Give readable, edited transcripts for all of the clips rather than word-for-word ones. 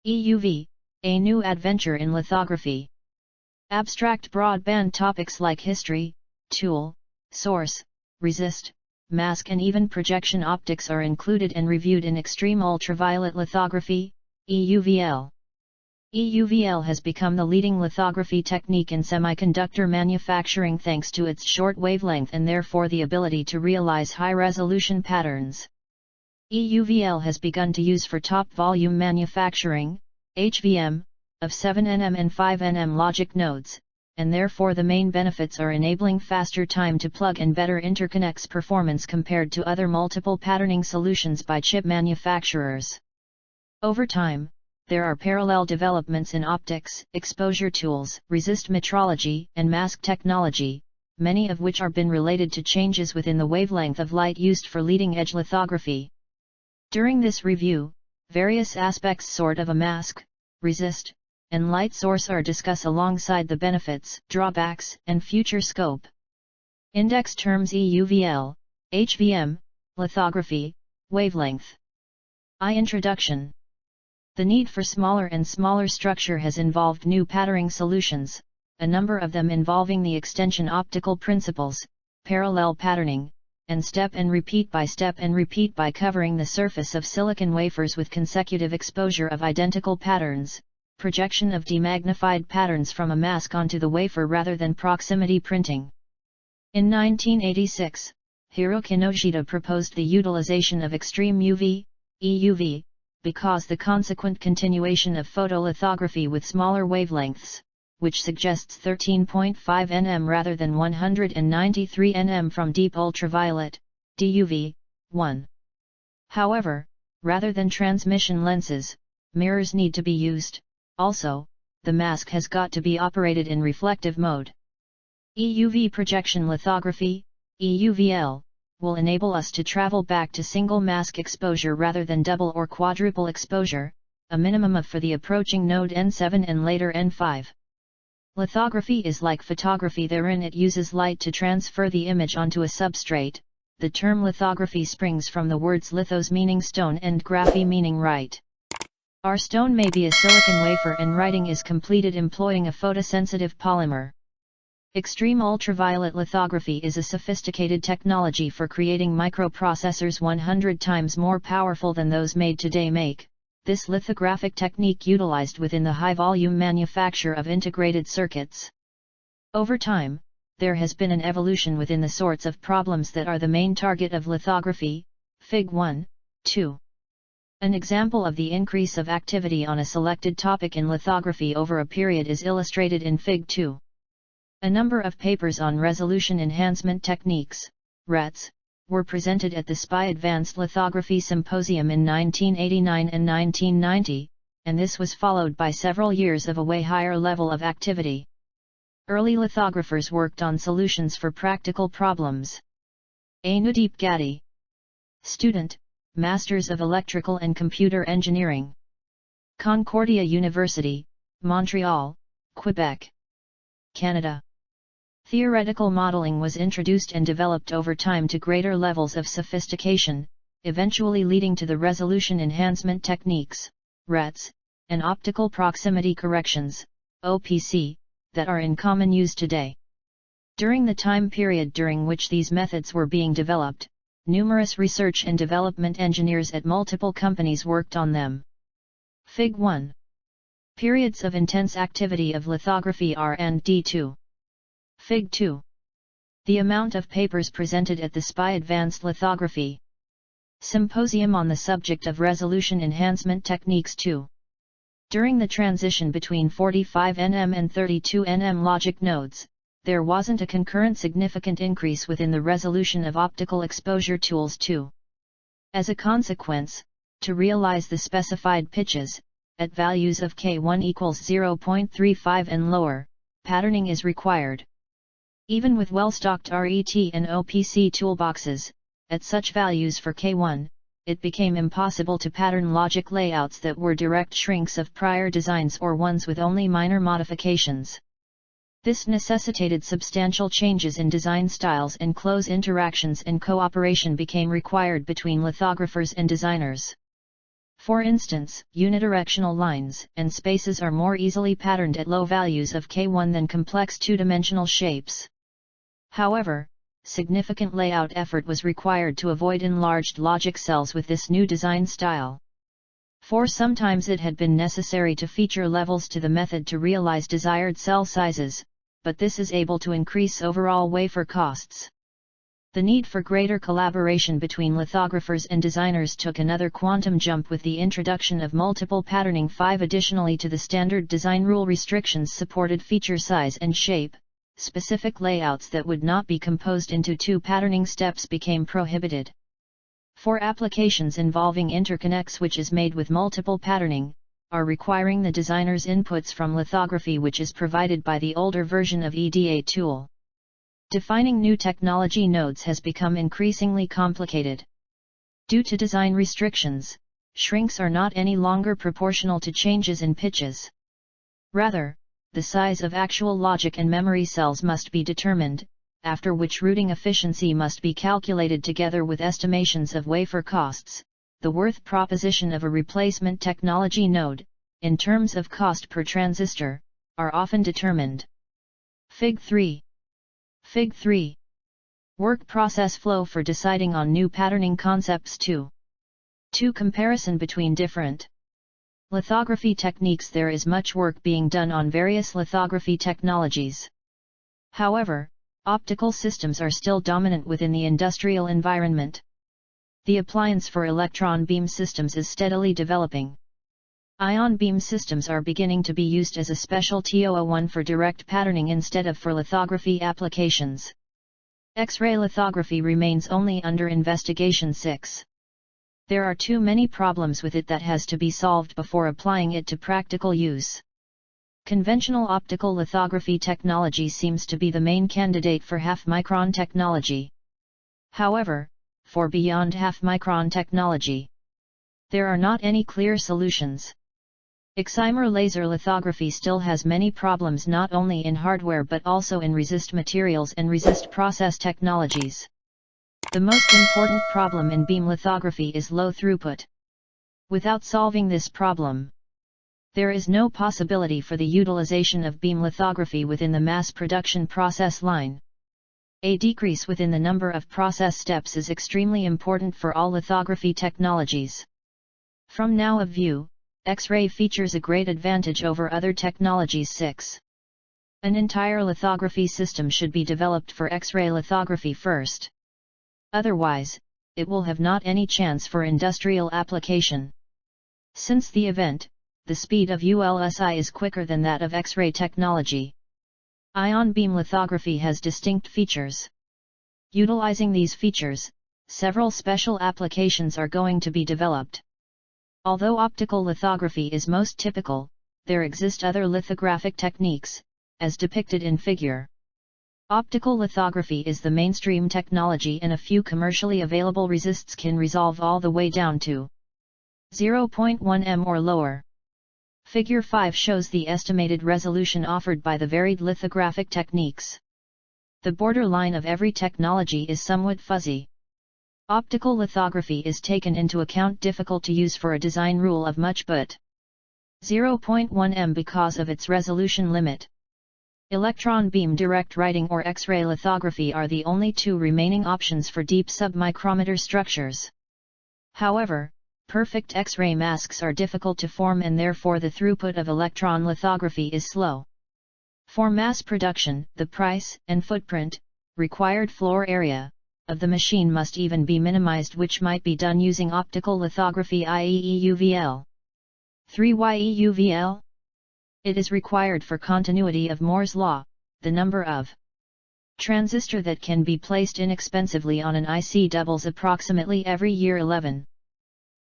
EUV, a new adventure in lithography. Abstract broadband topics like history, tool, source, resist, mask and even projection optics are included and reviewed in Extreme Ultraviolet Lithography, EUVL. EUVL has become the leading lithography technique in semiconductor manufacturing thanks to its short wavelength and therefore the ability to realize high-resolution patterns. EUVL has begun to use for top-volume manufacturing, HVM, of 7 nm and 5 nm logic nodes, and therefore the main benefits are enabling faster time to plug and better interconnects performance compared to other multiple patterning solutions by chip manufacturers. Over time, there are parallel developments in optics, exposure tools, resist metrology, and mask technology, many of which are been related to changes within the wavelength of light used for leading-edge lithography. During this review, various aspects of a mask, resist, and light source are discussed alongside the benefits, drawbacks, and future scope. Index terms EUVL, HVM, lithography, wavelength. Introduction. The need for smaller and smaller structure has involved new patterning solutions, a number of them involving the extension optical principles, parallel patterning, and step and repeat by covering the surface of silicon wafers with consecutive exposure of identical patterns, projection of demagnified patterns from a mask onto the wafer rather than proximity printing. In 1986, Hiro Kinoshita proposed the utilization of extreme UV, EUV, because the consequent continuation of photolithography with smaller wavelengths, which suggests 13.5 nm rather than 193 nm from deep ultraviolet, DUV, 1. However, rather than transmission lenses, mirrors need to be used. Also, the mask has got to be operated in reflective mode. EUV projection lithography, EUVL, will enable us to travel back to single mask exposure rather than double or quadruple exposure, a minimum of for the approaching node N7 and later N5. Lithography is like photography therein it uses light to transfer the image onto a substrate. The term lithography springs from the words lithos meaning stone and graphy meaning write. Our stone may be a silicon wafer and writing is completed employing a photosensitive polymer. Extreme ultraviolet lithography is a sophisticated technology for creating microprocessors 100 times more powerful than those made today. This lithographic technique utilized within the high-volume manufacture of integrated circuits. Over time, there has been an evolution within the sorts of problems that are the main target of lithography, Fig 1, 2. An example of the increase of activity on a selected topic in lithography over a period is illustrated in Fig 2. A number of papers on resolution enhancement techniques, RETs, were presented at the SPI Advanced Lithography Symposium in 1989 and 1990, and this was followed by several years of a way higher level of activity. Early lithographers worked on solutions for practical problems. Anudeep Gadi. Student, Masters of Electrical and Computer Engineering. Concordia University, Montreal, Quebec, Canada. Theoretical modeling was introduced and developed over time to greater levels of sophistication, eventually leading to the resolution enhancement techniques, RETs, and optical proximity corrections, OPC, that are in common use today. During the time period during which these methods were being developed, numerous research and development engineers at multiple companies worked on them. Fig 1. Periods of intense activity of lithography R&D 2. Fig 2. The amount of papers presented at the SPI Advanced Lithography Symposium on the subject of resolution enhancement techniques 2. During the transition between 45 nm and 32 nm logic nodes, there wasn't a concurrent significant increase within the resolution of optical exposure tools 2. As a consequence, to realize the specified pitches, at values of K1 equals 0.35 and lower, patterning is required. Even with well-stocked RET and OPC toolboxes, at such values for K1, it became impossible to pattern logic layouts that were direct shrinks of prior designs or ones with only minor modifications. This necessitated substantial changes in design styles and close interactions and cooperation became required between lithographers and designers. For instance, unidirectional lines and spaces are more easily patterned at low values of K1 than complex two-dimensional shapes. However, significant layout effort was required to avoid enlarged logic cells with this new design style. For sometimes it had been necessary to feature levels to the method to realize desired cell sizes, but this is able to increase overall wafer costs. The need for greater collaboration between lithographers and designers took another quantum jump with the introduction of multiple patterning. 5 Additionally to the standard design rule, restrictions supported feature size and shape. Specific layouts that would not be composed into 2 patterning steps became prohibited. For applications involving interconnects, which is made with multiple patterning, are requiring the designer's inputs from lithography, which is provided by the older version of EDA tool. Defining new technology nodes has become increasingly complicated. Due to design restrictions, shrinks are not any longer proportional to changes in pitches. Rather, the size of actual logic and memory cells must be determined, after which routing efficiency must be calculated together with estimations of wafer costs. The worth proposition of a replacement technology node, in terms of cost per transistor, are often determined. Fig. 3. Fig. 3. Work process flow for deciding on new patterning concepts. 2. Comparison between different lithography techniques. There is much work being done on various lithography technologies. However, optical systems are still dominant within the industrial environment. The appliance for electron beam systems is steadily developing. Ion beam systems are beginning to be used as a special TO01 for direct patterning instead of for lithography applications. X-ray lithography remains only under investigation. 6. There are too many problems with it that has to be solved before applying it to practical use. Conventional optical lithography technology seems to be the main candidate for half-micron technology. However, for beyond half-micron technology, there are not any clear solutions. Excimer laser lithography still has many problems, not only in hardware but also in resist materials and resist process technologies. The most important problem in beam lithography is low throughput. Without solving this problem, there is no possibility for the utilization of beam lithography within the mass production process line. A decrease within the number of process steps is extremely important for all lithography technologies. From now of view, X-ray features a great advantage over other technologies. 6. An entire lithography system should be developed for X-ray lithography first. Otherwise, it will have not any chance for industrial application. Since the speed of ULSI is quicker than that of X-ray technology. Ion beam lithography has distinct features. Utilizing these features, several special applications are going to be developed. Although optical lithography is most typical, there exist other lithographic techniques, as depicted in figure. Optical lithography is the mainstream technology, and a few commercially available resists can resolve all the way down to 0.1 m or lower. Figure 5 shows the estimated resolution offered by the varied lithographic techniques. The borderline of every technology is somewhat fuzzy. Optical lithography is taken into account difficult to use for a design rule of much but 0.1 m because of its resolution limit. Electron beam direct writing or X-ray lithography are the only 2 remaining options for deep submicrometer structures. However, perfect X-ray masks are difficult to form, and therefore the throughput of electron lithography is slow. For mass production, the price and footprint, required floor area, of the machine must even be minimized, which might be done using optical lithography, i.e. EUVL. 3. Why EUVL? It is required for continuity of Moore's law. The number of transistor that can be placed inexpensively on an IC doubles approximately every year. 11.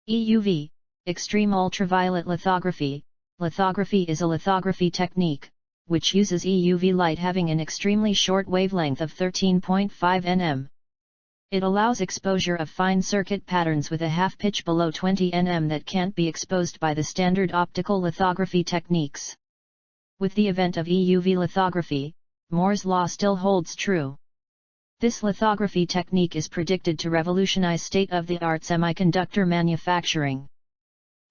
EUV, Extreme Ultraviolet Lithography. Lithography is a lithography technique, which uses EUV light having an extremely short wavelength of 13.5 nm. It allows exposure of fine circuit patterns with a half pitch below 20 nm that can't be exposed by the standard optical lithography techniques. With the advent of EUV lithography, Moore's law still holds true. This lithography technique is predicted to revolutionize state-of-the-art semiconductor manufacturing.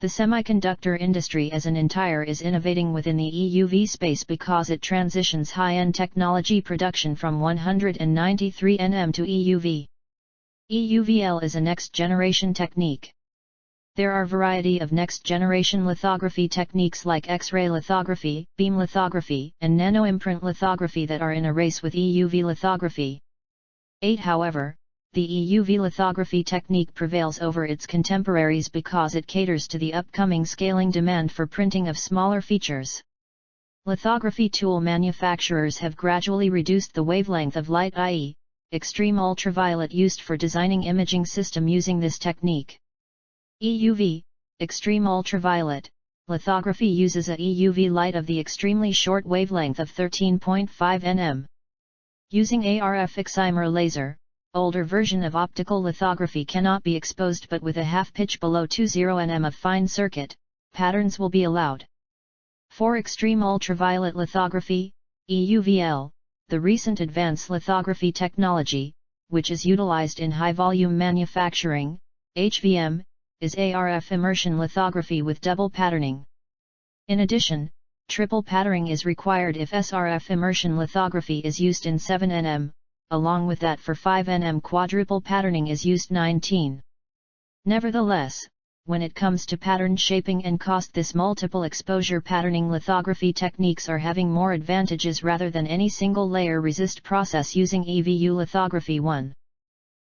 The semiconductor industry as an entire is innovating within the EUV space because it transitions high-end technology production from 193 nm to EUV. EUVL is a next-generation technique. There are variety of next-generation lithography techniques like X-ray lithography, beam lithography, and nanoimprint lithography that are in a race with EUV lithography. However, the EUV lithography technique prevails over its contemporaries because it caters to the upcoming scaling demand for printing of smaller features. Lithography tool manufacturers have gradually reduced the wavelength of light, i.e., extreme ultraviolet, used for designing imaging system using this technique. EUV, extreme ultraviolet, lithography uses a EUV light of the extremely short wavelength of 13.5 nm. Using ARF excimer laser, older version of optical lithography cannot be exposed, but with a half pitch below 20 nm of fine circuit, patterns will be allowed. For extreme ultraviolet lithography, EUVL, the recent advanced lithography technology, which is utilized in high-volume manufacturing, HVM, is ARF immersion lithography with double patterning. In addition, triple patterning is required if SRF immersion lithography is used in 7 nm, along with that for 5 nm quadruple patterning is used 19. Nevertheless, when it comes to pattern shaping and cost, this multiple exposure patterning lithography techniques are having more advantages rather than any single layer resist process using EUV lithography 1.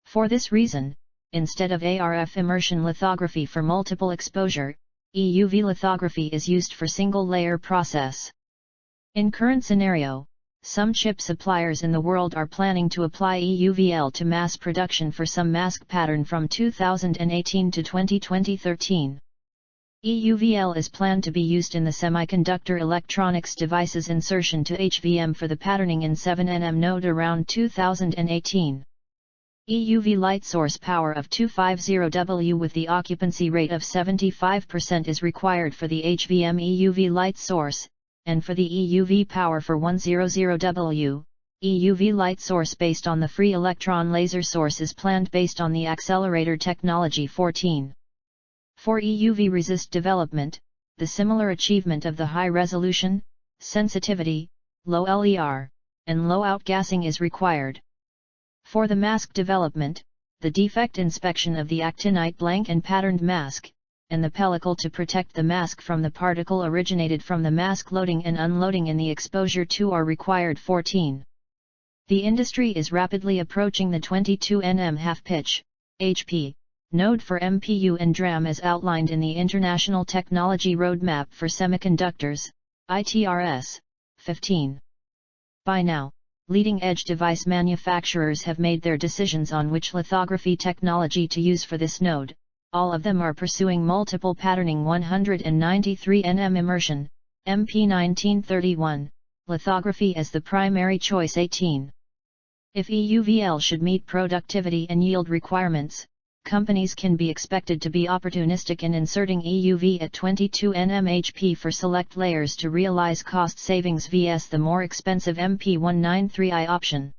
For this reason, instead of ARF immersion lithography for multiple exposure, EUV lithography is used for single layer process. In current scenario, some chip suppliers in the world are planning to apply EUVL to mass production for some mask pattern from 2018 to 2013. EUVL is planned to be used in the semiconductor electronics devices insertion to HVM for the patterning in 7 nm node around 2018. EUV light source power of 250W with the occupancy rate of 75% is required for the HVM EUV light source, and for the EUV power for 100W, EUV light source based on the free electron laser source is planned based on the accelerator technology 14. For EUV resist development, the similar achievement of the high resolution, sensitivity, low LER, and low outgassing is required. For the mask development, the defect inspection of the actinide blank and patterned mask, and the pellicle to protect the mask from the particle originated from the mask loading and unloading in the exposure 2 are required 14. The industry is rapidly approaching the 22 nm half-pitch, HP, node for MPU and DRAM as outlined in the International Technology Roadmap for Semiconductors, ITRS, 15. By now, leading-edge device manufacturers have made their decisions on which lithography technology to use for this node. All of them are pursuing multiple patterning 193 nm immersion, MP 1931, lithography as the primary choice 18. If EUVL should meet productivity and yield requirements, companies can be expected to be opportunistic in inserting EUV at 22 nm HP for select layers to realize cost savings vs the more expensive MP 193i option.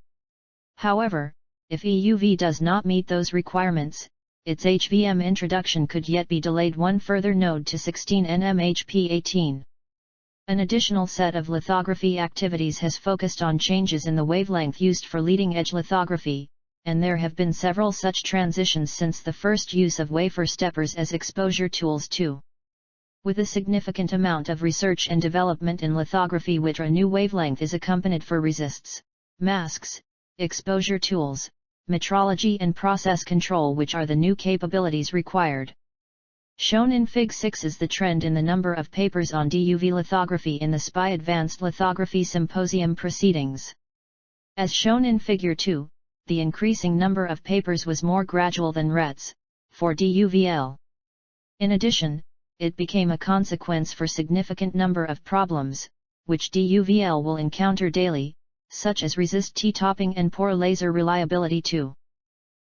However, if EUV does not meet those requirements, its HVM introduction could yet be delayed one further node to 16 nm HP 18. An additional set of lithography activities has focused on changes in the wavelength used for leading-edge lithography, and there have been several such transitions since the first use of wafer steppers as exposure tools too. With a significant amount of research and development in lithography which a new wavelength is accompanied for resists, masks, exposure tools, metrology and process control, which are the new capabilities required. Shown in Fig 6 is the trend in the number of papers on DUV lithography in the SPI Advanced Lithography Symposium proceedings. As shown in Figure 2, the increasing number of papers was more gradual than RETs, for DUVL. In addition, it became a consequence for significant number of problems, which DUVL will encounter daily, such as resist T-topping and poor laser reliability too.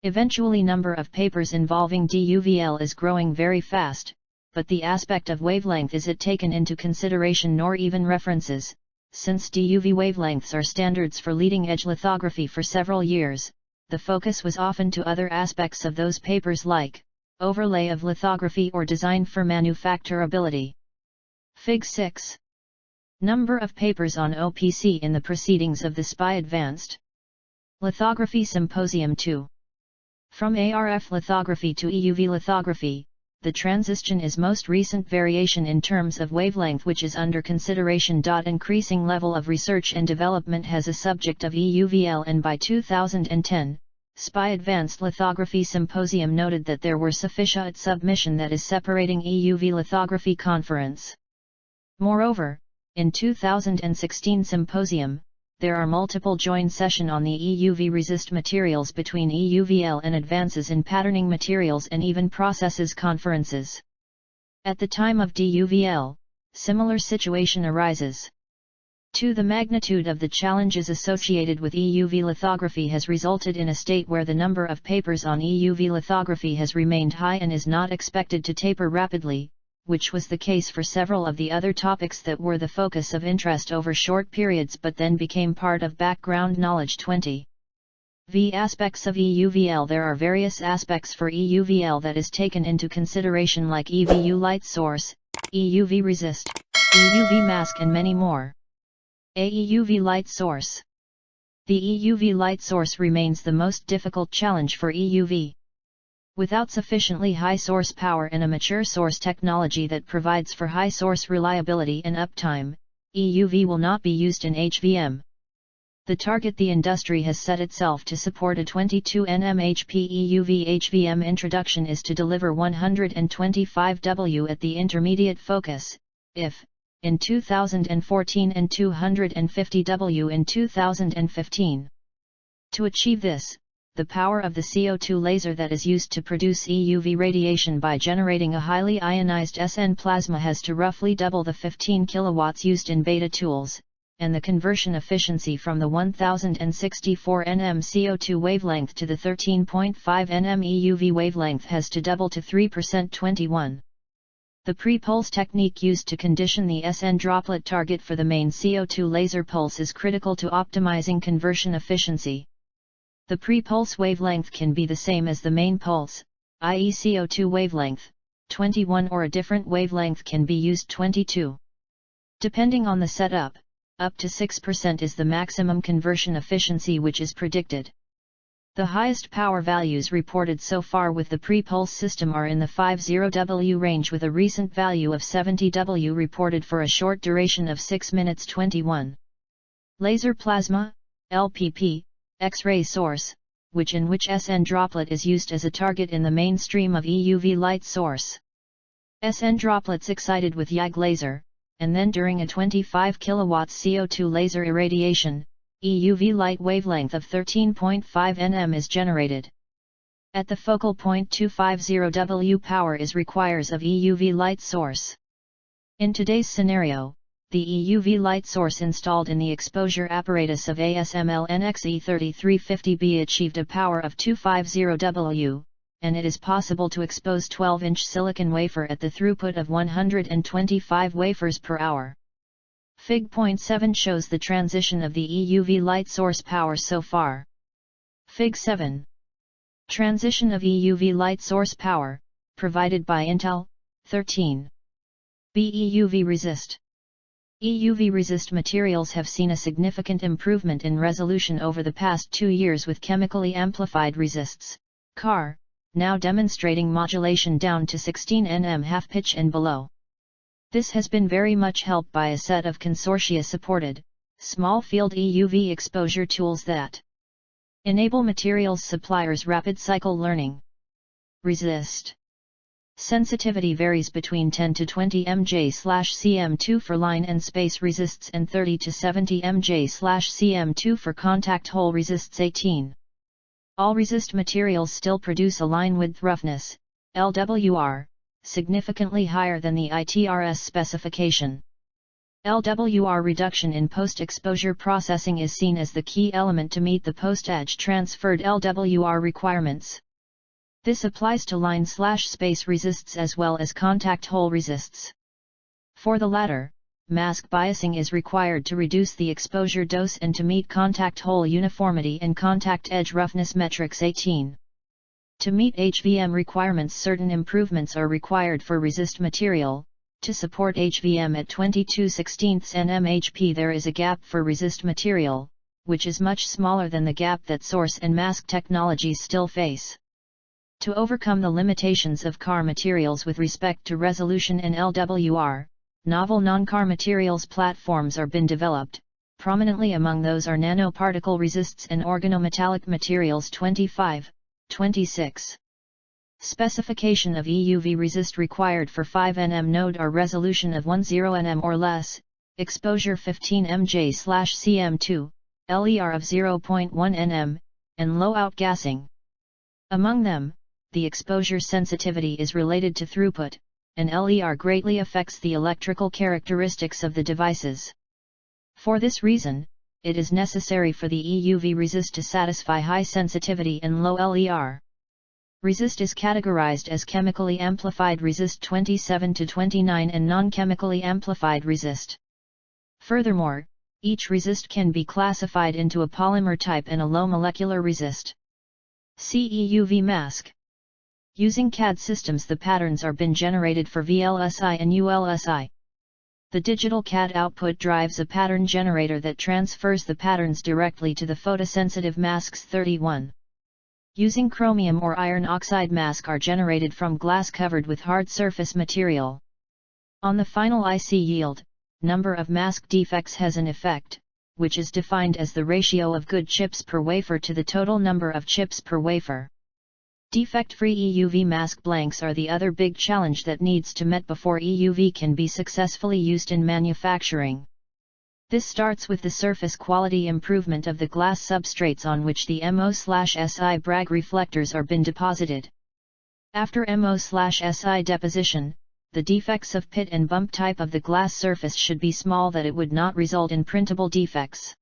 Eventually number of papers involving DUVL is growing very fast, but the aspect of wavelength is it taken into consideration nor even references, since DUV wavelengths are standards for leading-edge lithography for several years. The focus was often to other aspects of those papers like overlay of lithography or design for manufacturability. Fig. 6. Number of papers on OPC in the proceedings of the SPI Advanced Lithography Symposium 2. From ARF lithography to EUV lithography, the transition is most recent variation in terms of wavelength which is under consideration. Increasing level of research and development has a subject of EUVL, and by 2010, SPI Advanced Lithography Symposium noted that there were sufficient submission that is separating EUV lithography conference. Moreover, in 2016 symposium, there are multiple joint session on the EUV resist materials between EUVL and advances in patterning materials and even processes conferences. At the time of DUVL, similar situation arises. 2. The magnitude of the challenges associated with EUV lithography has resulted in a state where the number of papers on EUV lithography has remained high and is not expected to taper rapidly, which was the case for several of the other topics that were the focus of interest over short periods but then became part of background knowledge. 20. Aspects of EUVL. There are various aspects for EUVL that is taken into consideration, like EUV light source, EUV resist, EUV mask and many more. A EUV light source. The EUV light source remains the most difficult challenge for EUV. Without sufficiently high source power and a mature source technology that provides for high source reliability and uptime, EUV will not be used in HVM. The target the industry has set itself to support a 22 nm HP EUV HVM introduction is to deliver 125 W at the intermediate focus, if, in 2014 and 250 W in 2015. To achieve this, the power of the CO2 laser that is used to produce EUV radiation by generating a highly ionized SN plasma has to roughly double the 15 kW used in beta tools, and the conversion efficiency from the 1064 nm CO2 wavelength to the 13.5 nm EUV wavelength has to double to 3%. 21. The pre-pulse technique used to condition the SN droplet target for the main CO2 laser pulse is critical to optimizing conversion efficiency. The pre-pulse wavelength can be the same as the main pulse, i.e. CO2 wavelength, 21, or a different wavelength can be used, 22. Depending on the setup, up to 6% is the maximum conversion efficiency which is predicted. The highest power values reported so far with the pre-pulse system are in the 50W range, with a recent value of 70W reported for a short duration of 6 minutes. 21. Laser plasma, LPP, X-ray source, which SN droplet is used as a target in the mainstream of EUV light source. SN droplets excited with YAG laser, and then during a 25 kW CO2 laser irradiation, EUV light wavelength of 13.5 nm is generated. At the focal point 250W power is requires of EUV light source. In today's scenario, the EUV light source installed in the exposure apparatus of ASML NXE3350B achieved a power of 250W, and it is possible to expose 12-inch silicon wafer at the throughput of 125 wafers per hour. Fig. 7 shows the transition of the EUV light source power so far. Fig. 7. Transition of EUV light source power, provided by Intel. 13. EUV resist. EUV resist materials have seen a significant improvement in resolution over the past 2 years, with chemically amplified resists, CAR, now demonstrating modulation down to 16 nm half pitch and below. This has been very much helped by a set of consortia-supported, small-field EUV exposure tools that enable materials suppliers rapid cycle learning. Resist. Sensitivity varies between 10 to 20 mJ/cm2 for line and space resists and 30 to 70 mJ/cm2 for contact hole resists. 18. All resist materials still produce a line width roughness, LWR, significantly higher than the ITRS specification. LWR reduction in post-exposure processing is seen as the key element to meet the post-edge transferred LWR requirements. This applies to line/space resists as well as contact hole resists. For the latter, mask biasing is required to reduce the exposure dose and to meet contact hole uniformity and contact edge roughness metrics. 18. To meet HVM requirements, certain improvements are required for resist material. To support HVM at 22/16 nm there is a gap for resist material, which is much smaller than the gap that source and mask technologies still face. To overcome the limitations of CAR materials with respect to resolution and LWR, novel non-CAR materials platforms are been developed. Prominently among those are nanoparticle resists and organometallic materials 25, 26. Specification of EUV resist required for 5 nm node are resolution of 10 nm or less, exposure 15 mJ/cm2, LER of 0.1 nm, and low outgassing. Among them, the exposure sensitivity is related to throughput, and LER greatly affects the electrical characteristics of the devices. For this reason, it is necessary for the EUV resist to satisfy high sensitivity and low LER. Resist is categorized as chemically amplified resist 27 to 29 and non-chemically amplified resist. Furthermore, each resist can be classified into a polymer type and a low molecular resist. See EUV mask. Using CAD systems, the patterns are been generated for VLSI and ULSI. The digital CAD output drives a pattern generator that transfers the patterns directly to the photosensitive masks. 31. Using chromium or iron oxide mask are generated from glass covered with hard surface material. On the final IC yield, number of mask defects has an effect, which is defined as the ratio of good chips per wafer to the total number of chips per wafer. Defect-free EUV mask blanks are the other big challenge that needs to met before EUV can be successfully used in manufacturing. This starts with the surface quality improvement of the glass substrates on which the MO/SI Bragg reflectors are been deposited. After MO/SI deposition, the defects of pit and bump type of the glass surface should be small that it would not result in printable defects.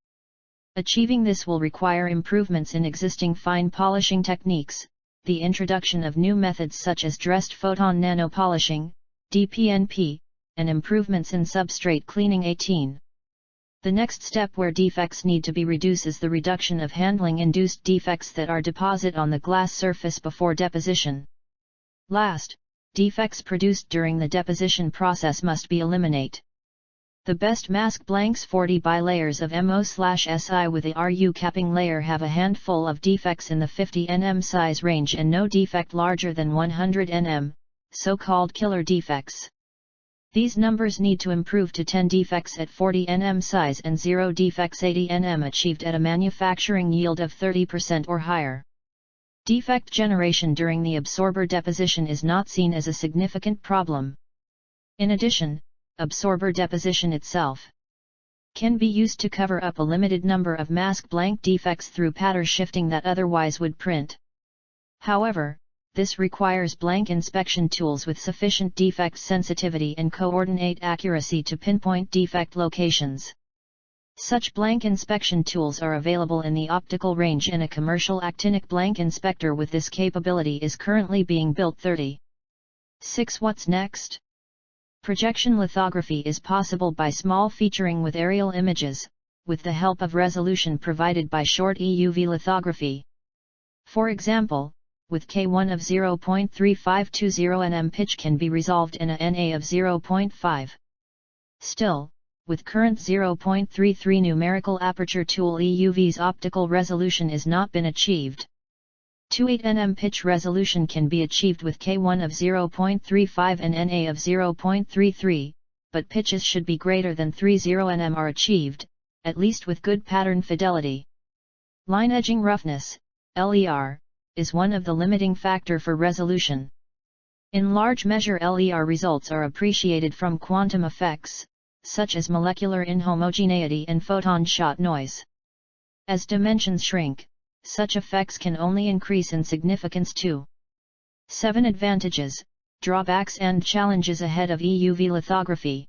Achieving this will require improvements in existing fine polishing techniques, the introduction of new methods such as dressed photon nanopolishing, DPNP, and improvements in substrate cleaning. 18. The next step where defects need to be reduced is the reduction of handling-induced defects that are deposited on the glass surface before deposition. Last, defects produced during the deposition process must be eliminated. The best mask blanks 40 bilayers of MO/SI with a RU capping layer have a handful of defects in the 50 nm size range and no defect larger than 100 nm, so-called killer defects. These numbers need to improve to 10 defects at 40 nm size and 0 defects 80 nm achieved at a manufacturing yield of 30% or higher. Defect generation during the absorber deposition is not seen as a significant problem. In addition, absorber deposition itself can be used to cover up a limited number of mask blank defects through pattern shifting that otherwise would print. However, this requires blank inspection tools with sufficient defect sensitivity and coordinate accuracy to pinpoint defect locations. Such blank inspection tools are available in the optical range, and a commercial actinic blank inspector with this capability is currently being built. 36. What's next? Projection lithography is possible by small featuring with aerial images, with the help of resolution provided by short EUV lithography. For example, with K1 of 0.3520 nm pitch can be resolved in a NA of 0.5. Still, with current 0.33 numerical aperture tool, EUV's optical resolution is not been achieved. 28 nm pitch resolution can be achieved with K1 of 0.35 and NA of 0.33, but pitches should be greater than 30 nm are achieved, at least with good pattern fidelity. Line edging roughness, LER, is one of the limiting factor for resolution. In large measure, LER results are appreciated from quantum effects, such as molecular inhomogeneity and photon shot noise. As dimensions shrink, such effects can only increase in significance too. 7 Advantages, drawbacks and challenges ahead of EUV lithography.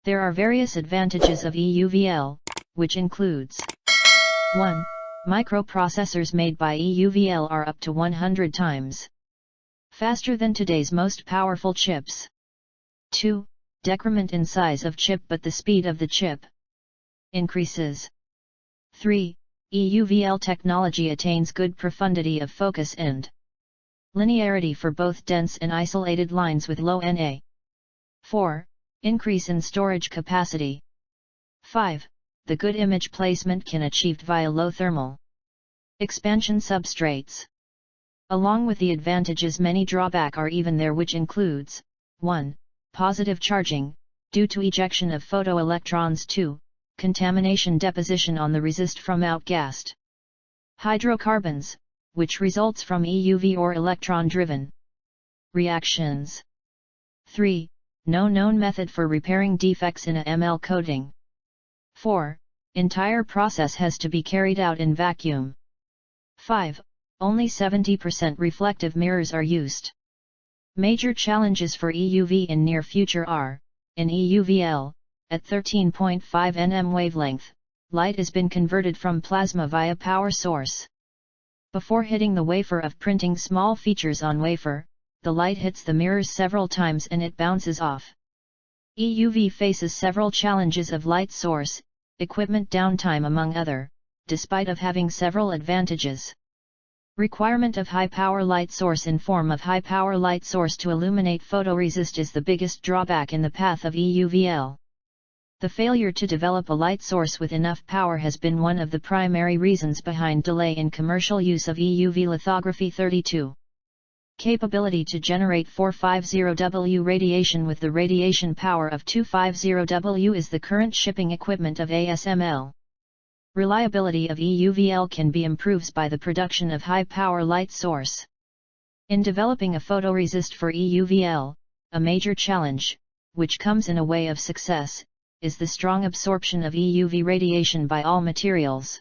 There are various advantages of EUVL, which includes 1. Microprocessors made by EUVL are up to 100 times faster than today's most powerful chips. 2. Decrement in size of chip but the speed of the chip increases. 3. EUVL technology attains good profundity of focus and Linearity for both dense and isolated lines with low NA. 4. Increase in storage capacity. 5. The good image placement can achieved via low thermal expansion substrates. Along with the advantages, many drawbacks are even there, which includes 1. Positive charging, due to ejection of photoelectrons. 2. Contamination deposition on the resist from outgassed hydrocarbons, which results from EUV or electron-driven reactions. 3. No known method for repairing defects in a ML coating. 4. Entire process has to be carried out in vacuum. 5. Only 70% reflective mirrors are used. Major challenges for EUV in near future are, in EUVL, at 13.5 nm wavelength, light has been converted from plasma via power source. Before hitting the wafer of printing small features on wafer, the light hits the mirrors several times and it bounces off. EUV faces several challenges of light source, equipment downtime among other, despite of having several advantages. Requirement of high-power light source in form of high-power light source to illuminate photoresist is the biggest drawback in the path of EUVL. The failure to develop a light source with enough power has been one of the primary reasons behind delay in commercial use of EUV lithography. 32. Capability to generate 450W radiation with the radiation power of 250W is the current shipping equipment of ASML. Reliability of EUVL can be improved by the production of high-power light source. In developing a photoresist for EUVL, a major challenge, which comes in a way of success, is the strong absorption of EUV radiation by all materials.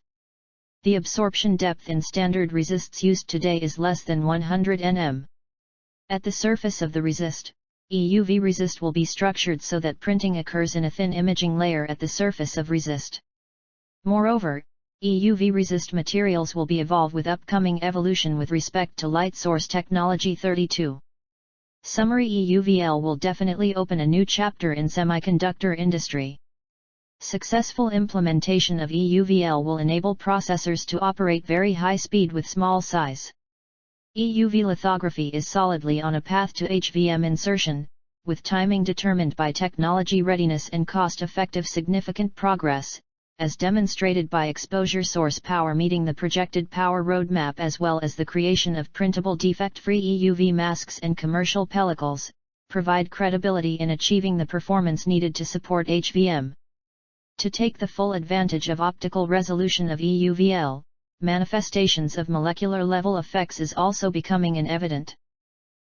The absorption depth in standard resists used today is less than 100 nm. At the surface of the resist, EUV resist will be structured so that printing occurs in a thin imaging layer at the surface of resist. Moreover, EUV resist materials will be evolved with upcoming evolution with respect to light source technology. 32. Summary: EUVL will definitely open a new chapter in semiconductor industry. Successful implementation of EUVL will enable processors to operate very high speed with small size. EUV lithography is solidly on a path to HVM insertion, with timing determined by technology readiness and cost-effective significant progress, as demonstrated by exposure source power meeting the projected power roadmap, as well as the creation of printable defect-free EUV masks and commercial pellicles, provide credibility in achieving the performance needed to support HVM. To take the full advantage of optical resolution of EUVL, manifestations of molecular level effects is also becoming evident.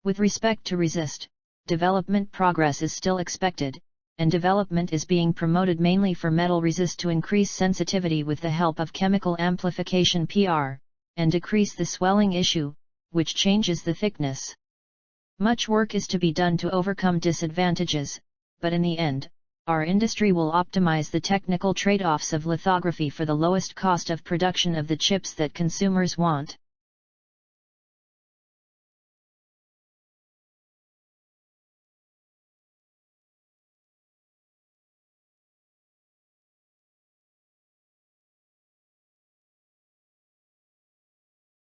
With respect to resist, development progress is still expected, and development is being promoted mainly for metal resist to increase sensitivity with the help of chemical amplification PR, and decrease the swelling issue, which changes the thickness. Much work is to be done to overcome disadvantages, but in the end, our industry will optimize the technical trade-offs of lithography for the lowest cost of production of the chips that consumers want.